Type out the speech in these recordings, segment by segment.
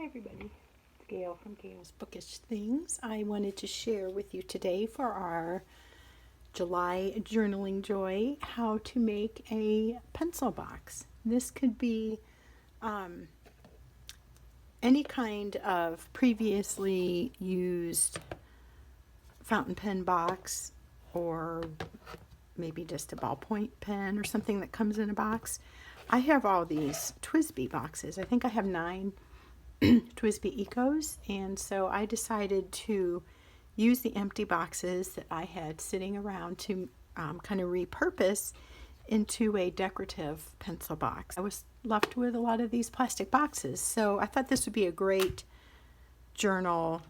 Hi everybody, it's Gail from Gail's Bookish Things. I wanted to share with you today for our July journaling joy how to make a pencil box. This could be any kind of previously used fountain pen box, or maybe just a ballpoint pen or something that comes in a box. I have all these TWSBI boxes. I think I have 9 TWSBI Ecos, and so I decided to use the empty boxes that I had sitting around to kind of repurpose into a decorative pencil box. I was left with a lot of these plastic boxes, so I thought this would be a great journal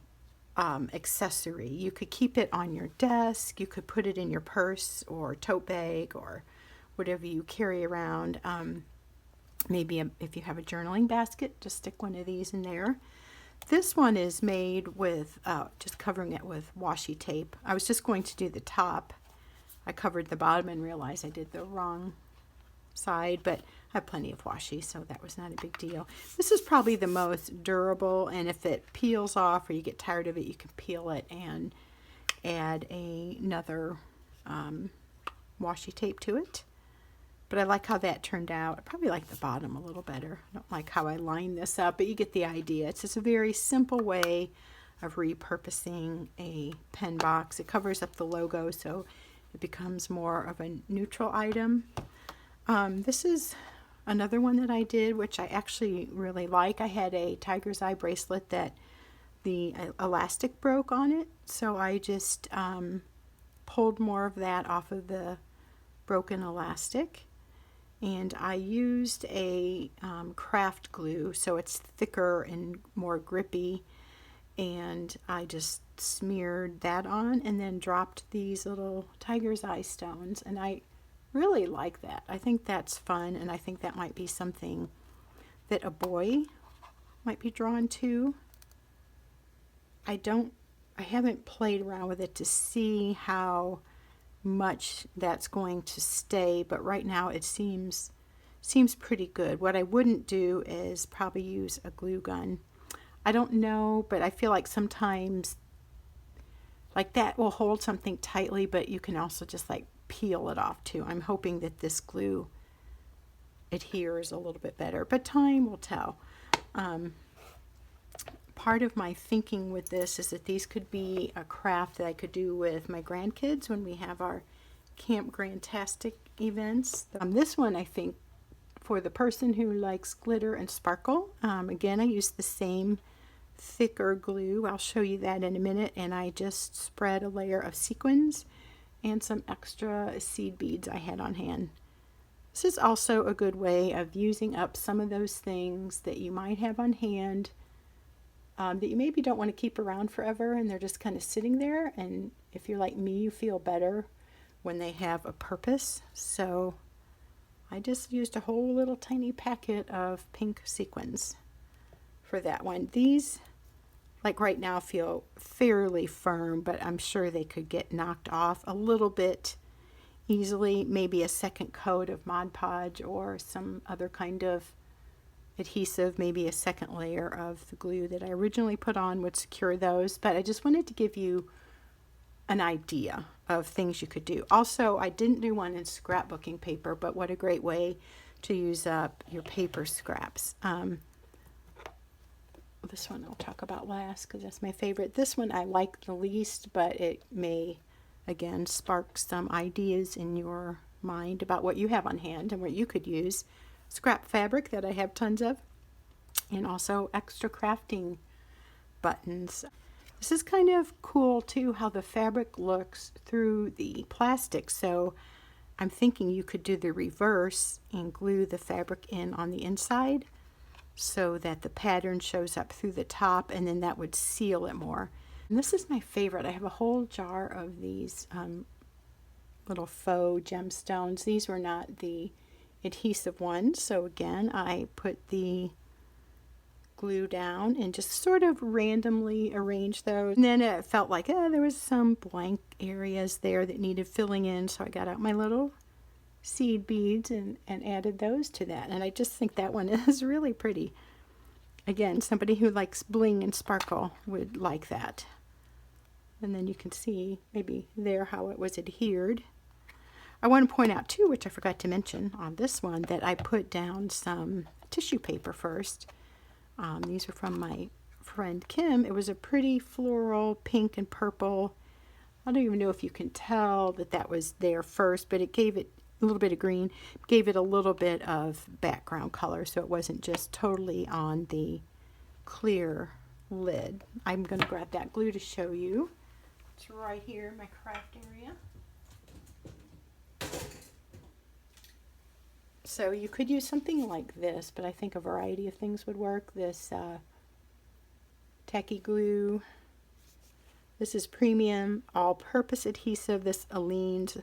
accessory. You could keep it on your desk, you could put it in your purse or tote bag or whatever you carry around. Maybe if you have a journaling basket, just stick one of these in there. This one is made with just covering it with washi tape. I was just going to do the top. I covered the bottom and realized I did the wrong side, but I have plenty of washi, so that was not a big deal. This is probably the most durable, and if it peels off or you get tired of it, you can peel it and add another washi tape to it. But I like how that turned out. I probably like the bottom a little better. I don't like how I lined this up, but you get the idea. It's just a very simple way of repurposing a pen box. It covers up the logo, so it becomes more of a neutral item. This is another one that I did, which I actually really like. I had a tiger's eye bracelet that the elastic broke on it, so I just pulled more of that off of the broken elastic. And I used a craft glue, so it's thicker and more grippy, and I just smeared that on and then dropped these little tiger's eye stones, and I really like that. I think that's fun, and I think that might be something that a boy might be drawn to. I haven't played around with it to see how much that's going to stay, but right now it seems pretty good. What I wouldn't do is probably use a glue gun. I don't know, but I feel like sometimes like that will hold something tightly, but you can also just like peel it off too. I'm hoping that this glue adheres a little bit better, but time will tell. Part of my thinking with this is that these could be a craft that I could do with my grandkids when we have our Camp Grandtastic events. This one, I think, for the person who likes glitter and sparkle. Again, I used the same thicker glue. I'll show you that in a minute. And I just spread a layer of sequins and some extra seed beads I had on hand. This is also a good way of using up some of those things that you might have on hand that you maybe don't want to keep around forever, and they're just kind of sitting there. And if you're like me, you feel better when they have a purpose. So I just used a whole little tiny packet of pink sequins for that one. These, like right now, feel fairly firm, but I'm sure they could get knocked off a little bit easily. Maybe a second coat of Mod Podge or some other kind of adhesive, maybe a second layer of the glue that I originally put on would secure those. But I just wanted to give you an idea of things you could do. Also, I didn't do one in scrapbooking paper, but what a great way to use up your paper scraps. This one I'll talk about last because that's my favorite. This one I like the least, but it may again spark some ideas in your mind about what you have on hand and what you could use. Scrap fabric that I have tons of, and also extra crafting buttons. This is kind of cool too, how the fabric looks through the plastic. So I'm thinking you could do the reverse and glue the fabric in on the inside so that the pattern shows up through the top, and then that would seal it more. And this is my favorite. I have a whole jar of these little faux gemstones. These were not the adhesive ones, so again I put the glue down and just sort of randomly arrange those, and then it felt like there was some blank areas there that needed filling in, so I got out my little seed beads and added those to that, and I just think that one is really pretty. Again, somebody who likes bling and sparkle would like that. And then you can see maybe there how it was adhered. I want to point out too, which I forgot to mention on this one, that I put down some tissue paper first. These are from my friend Kim. It was a pretty floral pink and purple. I don't even know if you can tell that that was there first, but it gave it a little bit of green, gave it a little bit of background color, so it wasn't just totally on the clear lid. I'm going to grab that glue to show you. It's right here in my craft area. So you could use something like this, but I think a variety of things would work. This tacky glue. This is premium all-purpose adhesive. This Aleene's.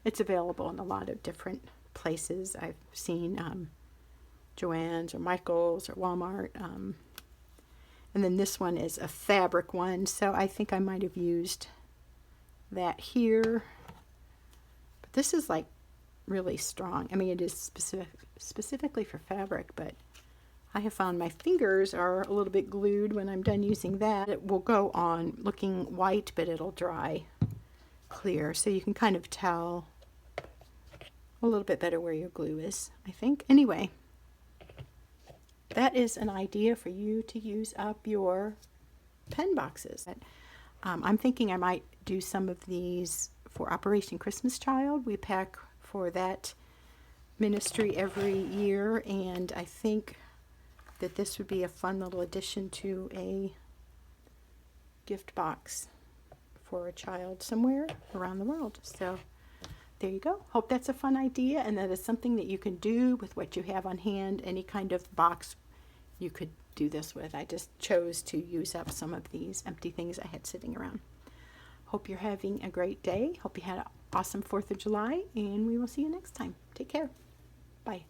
It's available in a lot of different places. I've seen Joann's or Michael's or Walmart. And then this one is a fabric one, so I think I might have used that here. But this is like really strong. I mean, it is specifically for fabric, but I have found my fingers are a little bit glued when I'm done using that. It will go on looking white, but it'll dry clear, so you can kind of tell a little bit better where your glue is, I think. Anyway, that is an idea for you to use up your pen boxes. I'm thinking I might do some of these for Operation Christmas Child. We pack for that ministry every year, and I think that this would be a fun little addition to a gift box for a child somewhere around the world. So there you go. Hope that's a fun idea, and that is something that you can do with what you have on hand. Any kind of box you could do this with. I just chose to use up some of these empty things I had sitting around. Hope you're having a great day. Hope you had an awesome 4th of July, and we will see you next time. Take care. Bye.